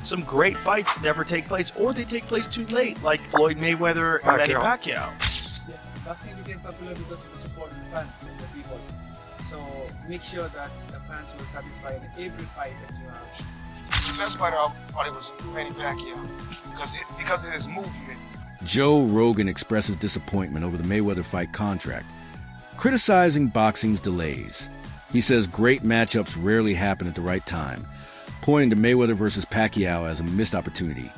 some great fights never take place, or they take place too late, like Floyd Mayweather and Manny Pacquiao. Yeah, boxing became popular because of the support of the fans and the people. So make sure that the fans will satisfy in every fight that you have. The best fighter I thought it was Manny Pacquiao because of his movement. Joe Rogan expresses disappointment over the Mayweather fight contract, criticizing boxing's delays. He says great matchups rarely happen at the right time, pointing to Mayweather versus Pacquiao as a missed opportunity,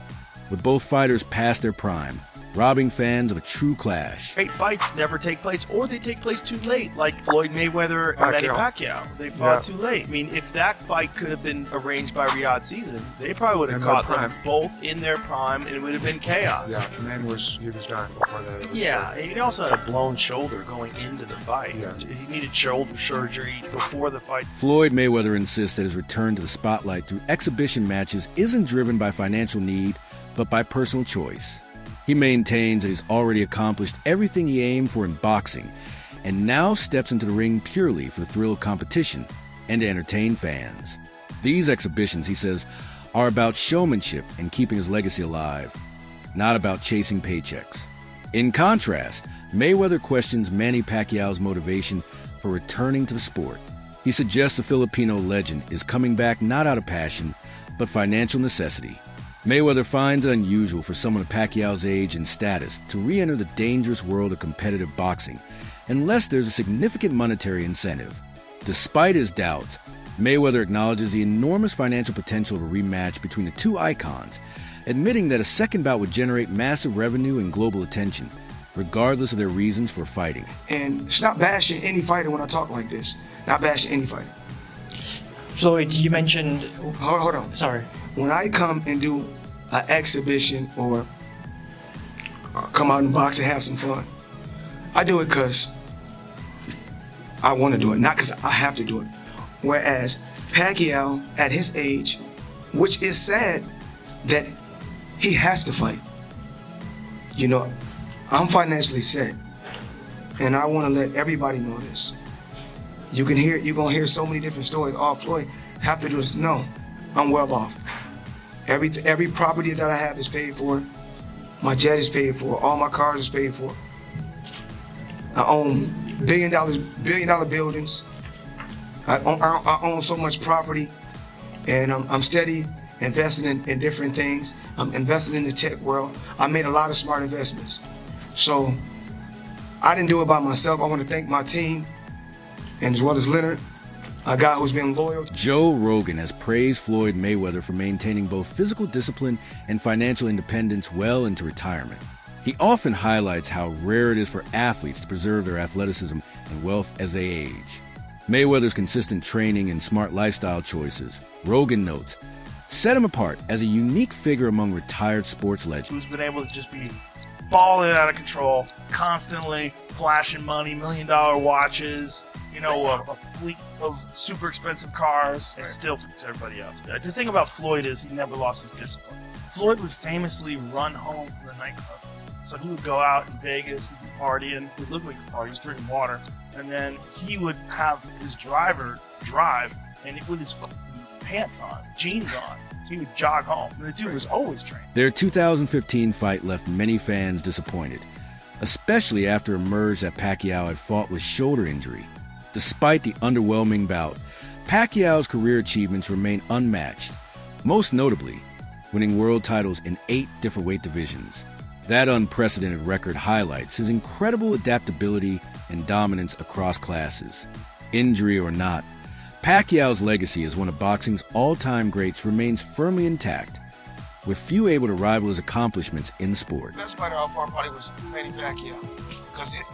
with both fighters past their prime, robbing fans of a true clash. Great fights never take place, or they take place too late, like Floyd Mayweather and Manny Pacquiao. They fought too late. I mean, if that fight could have been arranged by Riyadh Season, they probably would have caught them both in their prime, and it would have been chaos. Yeah, he was done before that. Yeah, he also had a blown shoulder going into the fight. Yeah. He needed shoulder surgery before the fight. Floyd Mayweather insists that his return to the spotlight through exhibition matches isn't driven by financial need, but by personal choice. He maintains that he's already accomplished everything he aimed for in boxing, and now steps into the ring purely for the thrill of competition and to entertain fans. These exhibitions, he says, are about showmanship and keeping his legacy alive, not about chasing paychecks. In contrast, Mayweather questions Manny Pacquiao's motivation for returning to the sport. He suggests the Filipino legend is coming back not out of passion, but financial necessity. Mayweather finds it unusual for someone of Pacquiao's age and status to re-enter the dangerous world of competitive boxing, unless there's a significant monetary incentive. Despite his doubts, Mayweather acknowledges the enormous financial potential of a rematch between the two icons, admitting that a second bout would generate massive revenue and global attention, regardless of their reasons for fighting. And it's not bashing any fighter when I talk like this. Not bashing any fighter. Floyd, you mentioned... Hold on. Sorry. When I come and do an exhibition or come out and box and have some fun, I do it because I want to do it, not because I have to do it. Whereas Pacquiao, at his age, which is sad that he has to fight. You know, I'm financially set, and I want to let everybody know this. You're gonna hear so many different stories. Oh, Floyd, have to do this. No, I'm well off. Every property that I have is paid for. My jet is paid for. All my cars is paid for. I own billion-dollar buildings. I own so much property, and I'm steady investing in different things. I'm investing in the tech world. I made a lot of smart investments. So I didn't do it by myself. I want to thank my team, and as well as Leonard, a guy who's been loyal. Joe Rogan has praised Floyd Mayweather for maintaining both physical discipline and financial independence well into retirement. He often highlights how rare it is for athletes to preserve their athleticism and wealth as they age. Mayweather's consistent training and smart lifestyle choices, Rogan notes, set him apart as a unique figure among retired sports legends. Who's been able to just be balling out of control, constantly flashing money, $1 million watches, you know, a fleet of super expensive cars, and still freaks everybody out. The thing about Floyd is he never lost his discipline. Floyd would famously run home from the nightclub. So he would go out in Vegas, he'd be partying, he'd look like a party, he's drinking water, and then he would have his driver drive, and with his fucking pants on, jeans on, he would jog home. And the dude was always trained. Their 2015 fight left many fans disappointed, especially after it emerged that Pacquiao had fought with shoulder injury. Despite the underwhelming bout, Pacquiao's career achievements remain unmatched, most notably winning world titles in 8 different weight divisions. That unprecedented record highlights his incredible adaptability and dominance across classes. Injury or not, Pacquiao's legacy as one of boxing's all-time greats remains firmly intact, with few able to rival his accomplishments in the sport. The best fighter I fought probably was Manny Pacquiao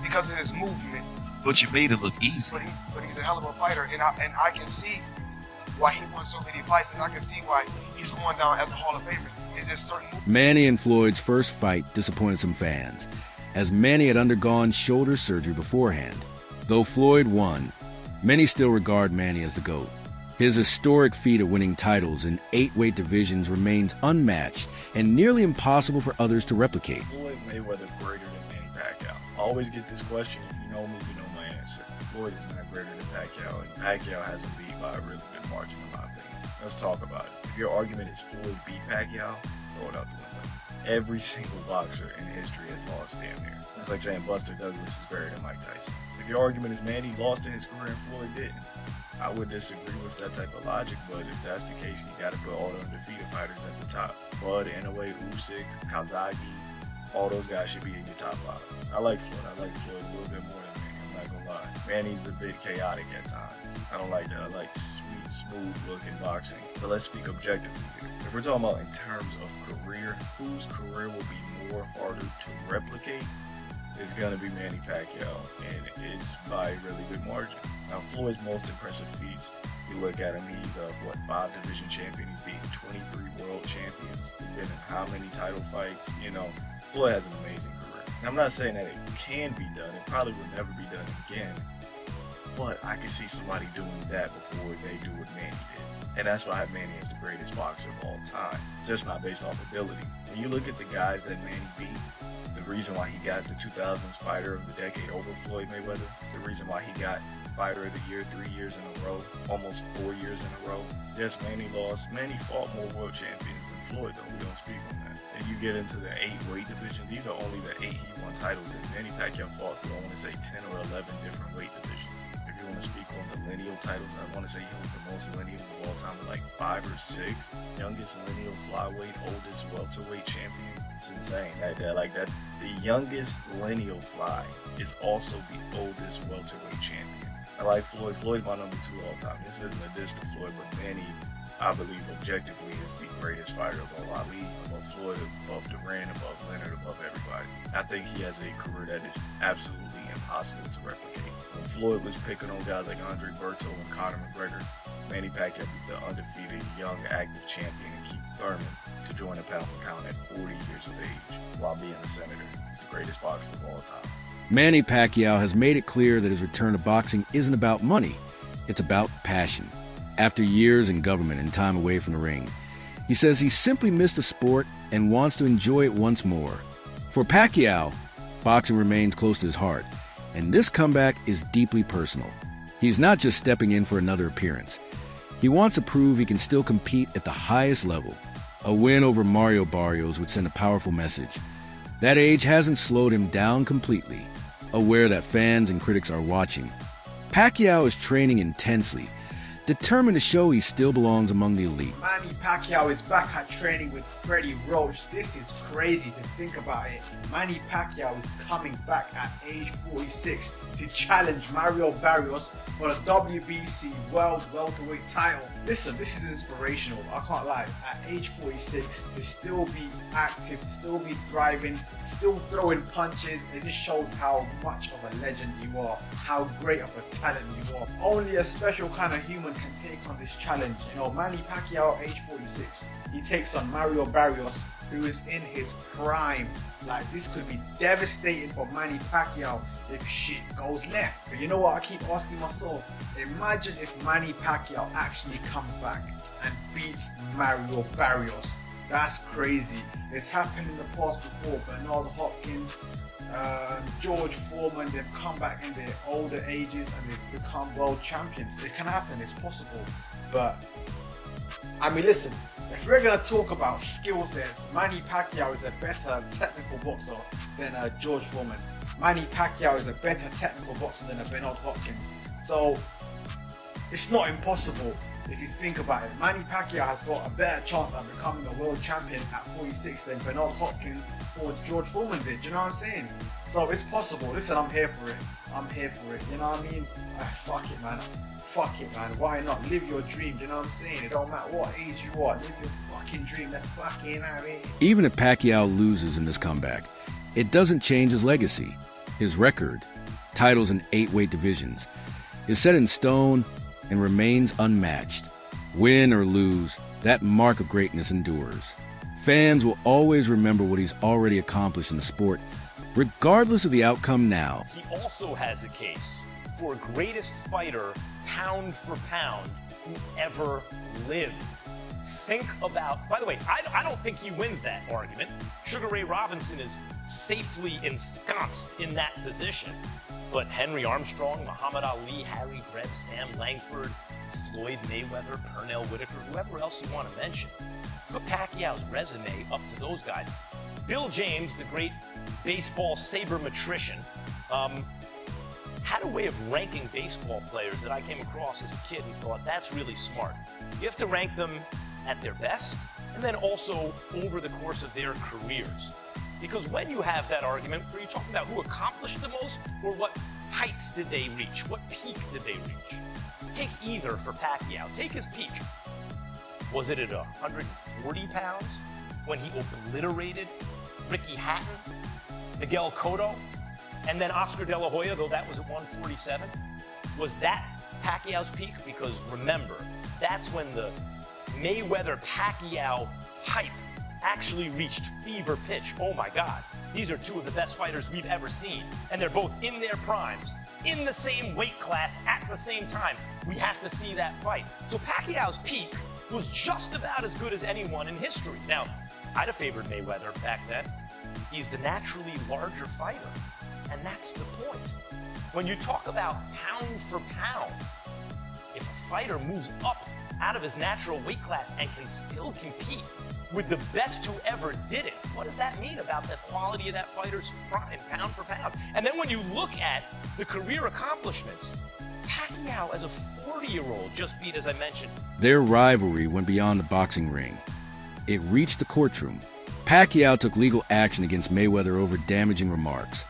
because of his movement. But you made it look easy. But he's a hell of a fighter, and I can see why he won so many fights, and I can see why he's going down as a Hall of Famer. It's just certain. Manny and Floyd's first fight disappointed some fans, as Manny had undergone shoulder surgery beforehand. Though Floyd won, many still regard Manny as the GOAT. His historic feat of winning titles in 8 weight divisions remains unmatched and nearly impossible for others to replicate. Floyd Mayweather greater than Manny Pacquiao? I always get this question. If you know me, you know my answer. Floyd is not greater than Pacquiao, and Pacquiao has him beat by a really good margin in my opinion. Let's talk about it. If your argument is Floyd beat Pacquiao, throw it out the window. Every single boxer in history has lost damn near. It's like saying Buster Douglas is better than Mike Tyson. If your argument is Manny lost in his career and Floyd didn't, I would disagree with that type of logic, but if that's the case, you got to put all the undefeated fighters at the top. Bud, Inoue, Usyk, Kazagi, all those guys should be in your top 5. I like Floyd. I like Floyd a little bit more than Manny. I'm not gonna lie. Manny's a bit chaotic at times. I don't like that. I like sweet, smooth-looking boxing. But let's speak objectively here. If we're talking about in terms of career, whose career will be more harder to replicate? It's gonna be Manny Pacquiao, and it's by a really good margin. Now, Floyd's most impressive feats, you look at him, he's a 5 division champion. He's beaten 23 world champions. He's been in how many title fights? Floyd has an amazing career. And I'm not saying that it can be done. It probably will never be done again. But I can see somebody doing that before they do what Manny did. And that's why I have Manny as the greatest boxer of all time. Just not based off ability. When you look at the guys that Manny beat, the reason why he got the 2000s Fighter of the Decade over Floyd Mayweather, the reason why he got Fighter of the Year 3 years in a row, almost 4 years in a row. Yes, Manny lost. Manny fought more world champions than Floyd, though. We don't speak on that. And you get into the 8 weight division. These are only the 8 he won titles in. Manny Pacquiao fought through, I want to say, 10 or 11 different weight divisions. If you want to speak on the lineal titles, I want to say he holds the most lineals of all time with like 5 or 6. Youngest lineal flyweight, oldest welterweight champion. It's insane. The youngest lineal fly is also the oldest welterweight champion. I like Floyd. Floyd's my number 2 all time. This isn't a diss to Floyd, but Manny, I believe objectively, is the greatest fighter above Ali, above Floyd, above Duran, above Leonard, above everybody. I think he has a career that is absolutely impossible to replicate. When Floyd was picking on guys like Andre Berto and Conor McGregor, Manny Pacquiao beat the undefeated young active champion Keith Thurman to join the pound for pound at 40 years of age while being a senator. He's the greatest boxer of all time. Manny Pacquiao has made it clear that his return to boxing isn't about money, it's about passion. After years in government and time away from the ring, he says he simply missed the sport and wants to enjoy it once more. For Pacquiao, boxing remains close to his heart, and this comeback is deeply personal. He's not just stepping in for another appearance. He wants to prove he can still compete at the highest level. A win over Mario Barrios would send a powerful message. That age hasn't slowed him down completely. Aware that fans and critics are watching, Pacquiao is training intensely, determined to show he still belongs among the elite. Manny Pacquiao is back at training with Freddie Roach. This is crazy to think about it. Manny Pacquiao is coming back at age 46 to challenge Mario Barrios for the WBC World Welterweight title. Listen, this is inspirational. I can't lie. At age 46, to still be active, to still be thriving, still throwing punches, it just shows how much of a legend you are, how great of a talent you are. Only a special kind of human can take on this challenge. Manny Pacquiao, age 46, he takes on Mario Barrios, who is in his prime. This could be devastating for Manny Pacquiao if shit goes left. But you know what I keep asking myself? Imagine if Manny Pacquiao actually comes back and beats Mario Barrios. That's crazy. It's happened in the past before. Bernard Hopkins, George Foreman, they've come back in their older ages and they've become world champions. It can happen, it's possible. But, listen, if we're going to talk about skill sets, Manny Pacquiao is a better technical boxer than George Foreman. Manny Pacquiao is a better technical boxer than a Bernard Hopkins. So, it's not impossible if you think about it. Manny Pacquiao has got a better chance at becoming a world champion at 46 than Bernard Hopkins or George Foreman did. Do you know what I'm saying? So it's possible. Listen, I'm here for it. I'm here for it. You know what I mean? Fuck it, man. Fuck it, man. Why not? Live your dream. Do you know what I'm saying? It don't matter what age you are. Live your fucking dream. Let's fucking have it. Even if Pacquiao loses in this comeback, it doesn't change his legacy. His record, titles in 8 weight divisions, is set in stone and remains unmatched. Win or lose, that mark of greatness endures. Fans will always remember what he's already accomplished in the sport, regardless of the outcome now. He also has a case for greatest fighter, pound for pound, who ever lived. Think about, by the way, I don't think he wins that argument. Sugar Ray Robinson is safely ensconced in that position. But Henry Armstrong, Muhammad Ali, Harry Greb, Sam Langford, Floyd Mayweather, Pernell Whitaker, whoever else you want to mention. Put Pacquiao's resume up to those guys. Bill James, the great baseball sabermetrician, had a way of ranking baseball players that I came across as a kid and thought, that's really smart. You have to rank them at their best and then also over the course of their careers. Because when you have that argument, where you're talking about who accomplished the most or what heights did they reach, what peak did they reach? Take either for Pacquiao. Take his peak. Was it at 140 pounds when he obliterated Ricky Hatton, Miguel Cotto, and then Oscar De La Hoya, though that was at 147? Was that Pacquiao's peak? Because remember, that's when the Mayweather-Pacquiao hype actually reached fever pitch. Oh my God, these are two of the best fighters we've ever seen. And they're both in their primes, in the same weight class at the same time. We have to see that fight. So Pacquiao's peak was just about as good as anyone in history. Now, I'd have favored Mayweather back then. He's the naturally larger fighter. And that's the point. When you talk about pound for pound, if a fighter moves up out of his natural weight class and can still compete with the best who ever did it, what does that mean about the quality of that fighter's prime, pound for pound? And then when you look at the career accomplishments, Pacquiao as a 40-year-old just beat, as I mentioned. Their rivalry went beyond the boxing ring. It reached the courtroom. Pacquiao took legal action against Mayweather over damaging remarks,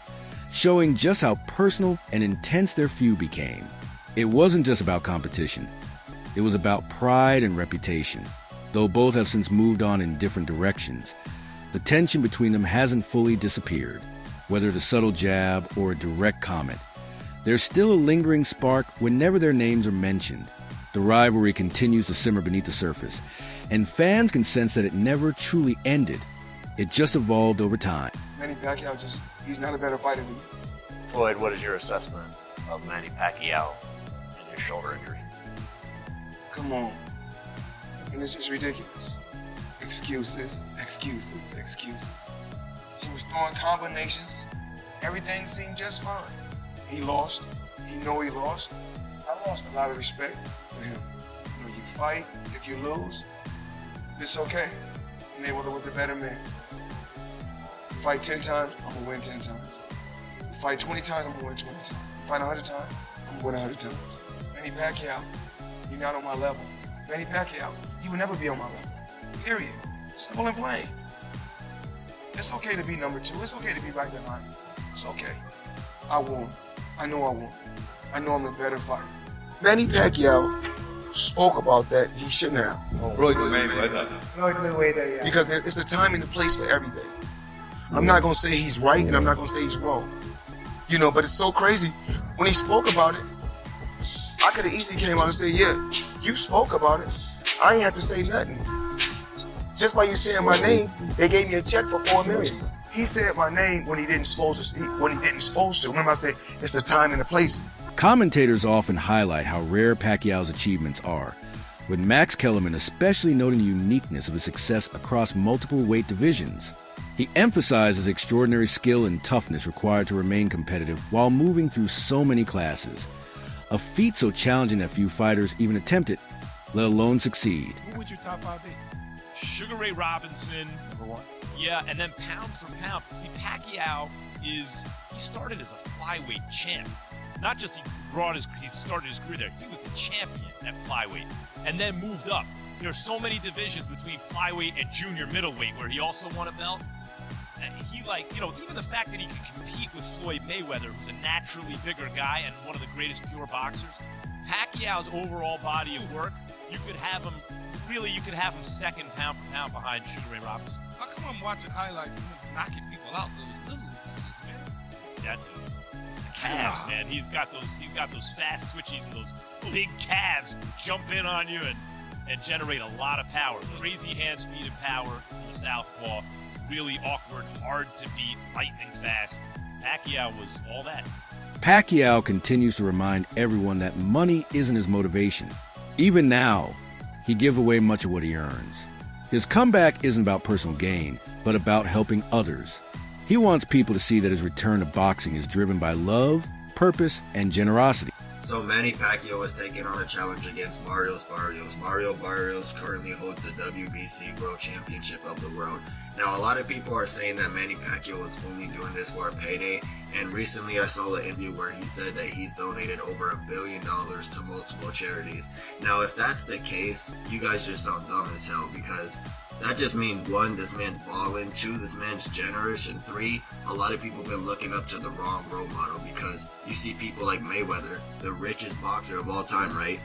showing just how personal and intense their feud became. It wasn't just about competition. It was about pride and reputation. Though both have since moved on in different directions, the tension between them hasn't fully disappeared. Whether the subtle jab or a direct comment, there's still a lingering spark whenever their names are mentioned. The rivalry continues to simmer beneath the surface, and fans can sense that it never truly ended. It just evolved over time. Manny Pacquiao he's not a better fighter than me. Floyd, what is your assessment of Manny Pacquiao and his shoulder injury? Come on. And this is ridiculous. Excuses, excuses, excuses. He was throwing combinations. Everything seemed just fine. He lost. He know he lost. I lost a lot of respect for him. You know, you fight. If you lose, it's okay. Mayweather was the better man. You fight 10 times, I'm gonna win 10 times. You fight 20 times, I'm gonna win 20 times. You fight 100 times, I'm gonna win 100 times. Manny Pacquiao, you're not on my level. Manny Pacquiao, you will never be on my level. Period. Simple and plain. It's okay to be number 2. It's okay to be right behind me. It's okay. I won. I know I won. I know I'm a better fighter. Manny Pacquiao spoke about that. He shouldn't have. Floyd Mayweather. Floyd Mayweather, yeah. Because it's a time and a place for everything. I'm not gonna say he's right and I'm not gonna say he's wrong. You know, but it's so crazy. When he spoke about it, I could have easily came out and said, yeah, you spoke about it. I ain't have to say nothing. Just by you saying my name, they gave me a check for $4 million. He said my name when he didn't supposed to. Remember I said it's a time and a place. Commentators often highlight how rare Pacquiao's achievements are, with Max Kellerman especially noting the uniqueness of his success across multiple weight divisions. He emphasizes extraordinary skill and toughness required to remain competitive while moving through so many classes, a feat so challenging that few fighters even attempt it, let alone succeed. Who would your top 5 be? Sugar Ray Robinson. Number 1. Yeah, and then pound for pound. See, Pacquiao he started as a flyweight champ. Not just he started his career there, he was the champion at flyweight and then moved up. There are so many divisions between flyweight and junior middleweight where he also won a belt. And he even the fact that he could compete with Floyd Mayweather, who's a naturally bigger guy and one of the greatest pure boxers, Pacquiao's overall body of work, you could have him second pound for pound behind Sugar Ray Robinson. How come I'm watching highlights of him knocking people out those little as he is, man? That dude. It's the calves, man. He's got those fast twitchies and those big calves jump in on you and generate a lot of power. Crazy hand speed and power from the southpaw. Really awkward, hard to beat, lightning fast. Pacquiao was all that. Pacquiao continues to remind everyone that money isn't his motivation. Even now, he gives away much of what he earns. His comeback isn't about personal gain, but about helping others. He wants people to see that his return to boxing is driven by love, purpose, and generosity. So Manny Pacquiao is taking on a challenge against Mario Barrios. Mario Barrios currently holds the WBC World Championship of the world. Now, a lot of people are saying that Manny Pacquiao is only doing this for a payday, and recently I saw an interview where he said that he's donated over $1 billion to multiple charities. Now, if that's the case, you guys just sound dumb as hell, because that just means, one, this man's balling, two, this man's generous, and three, a lot of people have been looking up to the wrong role model, because you see people like Mayweather, the richest boxer of all time, right?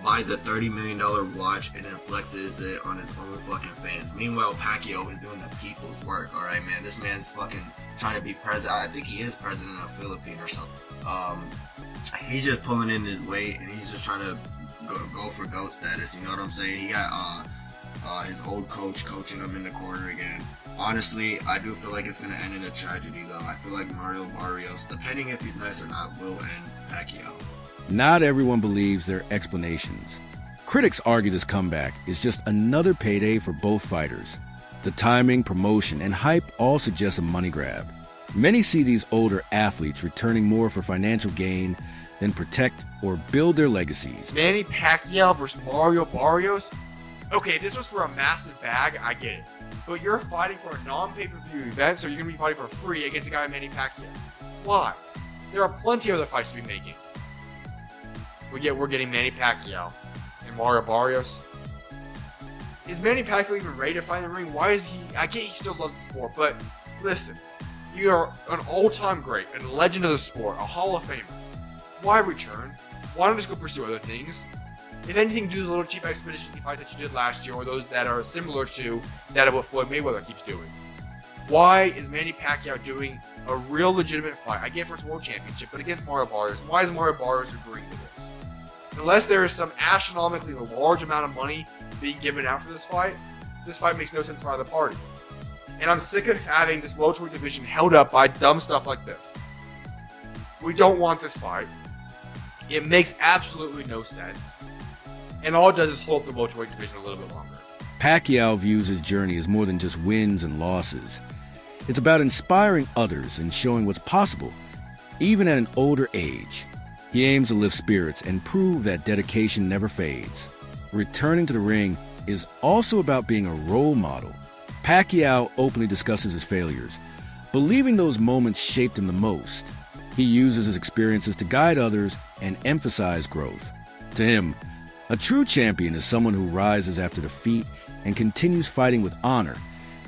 Buys a $30 million watch and then flexes it on his own fucking fans. Meanwhile, Pacquiao is doing the people's work, alright, man? This man's fucking trying to be president. I think he is president of the Philippines or something. He's just pulling in his weight, and he's just trying to go for GOAT status, you know what I'm saying? He got his old coach coaching him in the corner again. Honestly, I do feel like it's going to end in a tragedy, though. I feel like Mario Barrios, depending if he's nice or not, will end Pacquiao. Not everyone believes their explanations. Critics argue this comeback is just another payday for both fighters. The timing, promotion, and hype all suggest a money grab. Many see these older athletes returning more for financial gain than protect or build their legacies. Manny Pacquiao versus Mario Barrios? Okay, if this was for a massive bag, I get it. But you're fighting for a non-pay-per-view event, so you're going to be fighting for free against a guy like Manny Pacquiao. Why? There are plenty of other fights to be making. But yet we're getting Manny Pacquiao and Mario Barrios. Is Manny Pacquiao even ready to fight in the ring? Why is he? I get he still loves the sport, but listen, you are an all-time great, a legend of the sport, a Hall of Famer. Why return? Why not just go pursue other things? If anything, do those little cheap expedition fights that you did last year, or those that are similar to that of what Floyd Mayweather keeps doing. Why is Manny Pacquiao doing a real legitimate fight? I get for its world championship, but against Mario Barrios. Why is Mario Barrios agreeing to this? Unless there is some astronomically large amount of money being given out for this fight makes no sense for either party. And I'm sick of having this welterweight division held up by dumb stuff like this. We don't want this fight. It makes absolutely no sense. And all it does is hold up the welterweight division a little bit longer. Pacquiao views his journey as more than just wins and losses. It's about inspiring others and showing what's possible, even at an older age. He aims to lift spirits and prove that dedication never fades. Returning to the ring is also about being a role model. Pacquiao openly discusses his failures, believing those moments shaped him the most. He uses his experiences to guide others and emphasize growth. To him, a true champion is someone who rises after defeat and continues fighting with honor,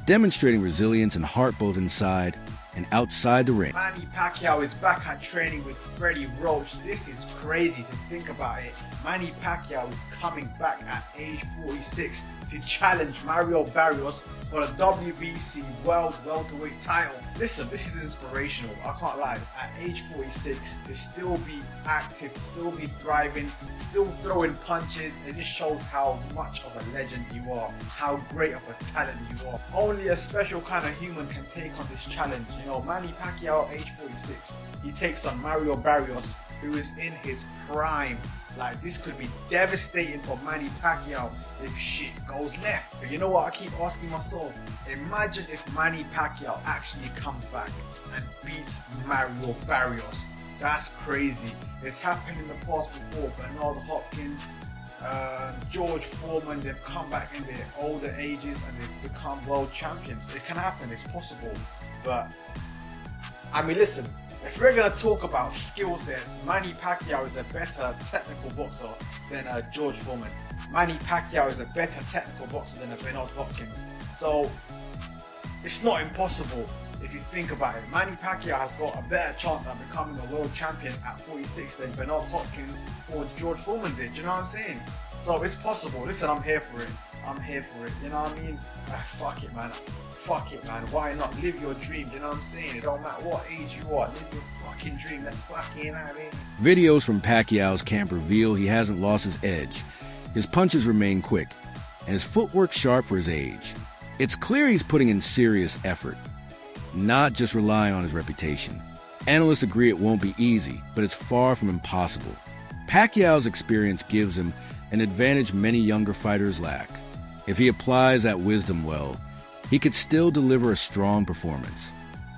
demonstrating resilience and heart both inside and outside the ring. Manny Pacquiao is back at training with Freddie Roach. This is crazy to think about it. Manny Pacquiao is coming back at age 46 to challenge Mario Barrios for the WBC World Welterweight title. Listen, this is inspirational. I can't lie. At age 46, to still be active, to still be thriving, still throwing punches, it just shows how much of a legend you are, how great of a talent you are. Only a special kind of human can take on this challenge. You know, Manny Pacquiao, age 46, he takes on Mario Barrios, who is in his prime. Like, this could be devastating for Manny Pacquiao if shit goes left. But you know what I keep asking myself? Imagine if Manny Pacquiao actually comes back and beats Mario Barrios. That's crazy. It's happened in the past before. Bernard Hopkins, George Foreman, they've come back in their older ages and they've become world champions. It can happen, it's possible. But, I mean, listen. If we're going to talk about skill sets, Manny Pacquiao is a better technical boxer than George Foreman. Manny Pacquiao is a better technical boxer than Bernard Hopkins. So, it's not impossible if you think about it. Manny Pacquiao has got a better chance at becoming a world champion at 46 than Bernard Hopkins or George Foreman did. Do you know what I'm saying? So, it's possible. Listen, I'm here for it. I'm here for it. You know what I mean? Fuck it, man. Fuck it, man. Why not live your dream? You know what I'm saying? It don't matter what age you are. Live your fucking dream. That's fucking, I mean. Videos from Pacquiao's camp reveal he hasn't lost his edge. His punches remain quick, and his footwork sharp for his age. It's clear he's putting in serious effort, not just relying on his reputation. Analysts agree it won't be easy, but it's far from impossible. Pacquiao's experience gives him an advantage many younger fighters lack. If he applies that wisdom well, he could still deliver a strong performance.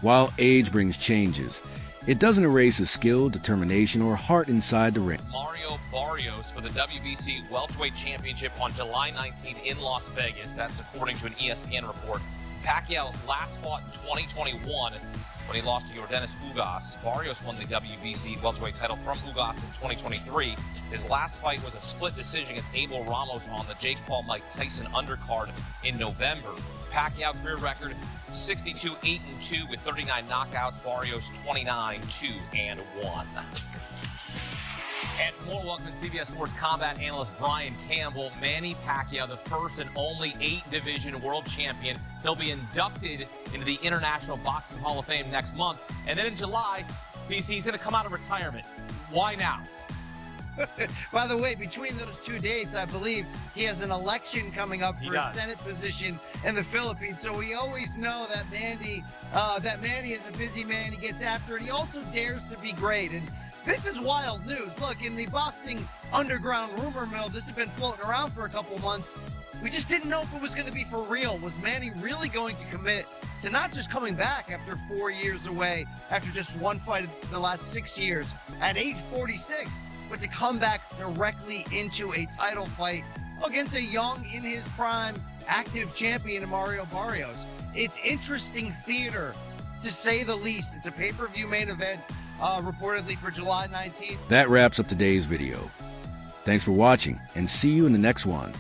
While age brings changes, it doesn't erase his skill, determination, or heart inside the ring. Mario Barrios for the WBC Welterweight Championship on July 19th in Las Vegas. That's according to an ESPN report. Pacquiao last fought in 2021 when he lost to Yordenis Ugas. Barrios won the WBC welterweight title from Ugas in 2023. His last fight was a split decision against Abel Ramos on the Jake Paul-Mike Tyson undercard in November. Pacquiao career record 62-8-2 with 39 knockouts. Barrios 29-2-1. And for more, welcome to CBS Sports combat analyst Brian Campbell. Manny Pacquiao, the first and only 8-division world champion. He'll be inducted into the International Boxing Hall of Fame next month. And then in July, PC, he's going to come out of retirement. Why now? By the way, between those two dates, I believe he has an election coming up He for does. a Senate position in the Philippines. So we always know that Manny is a busy man. He gets after it. He also dares to be great. And this is wild news. Look, in the boxing underground rumor mill, this has been floating around for a couple months. We just didn't know if it was going to be for real. Was Manny really going to commit to not just coming back after 4 years away, after just one fight in the last 6 years, at age 46, but to come back directly into a title fight against a young, in his prime, active champion, Mario Barrios? It's interesting theater, to say the least. It's a pay-per-view main event, reportedly for July 19th. That wraps up today's video. Thanks for watching, and see you in the next one.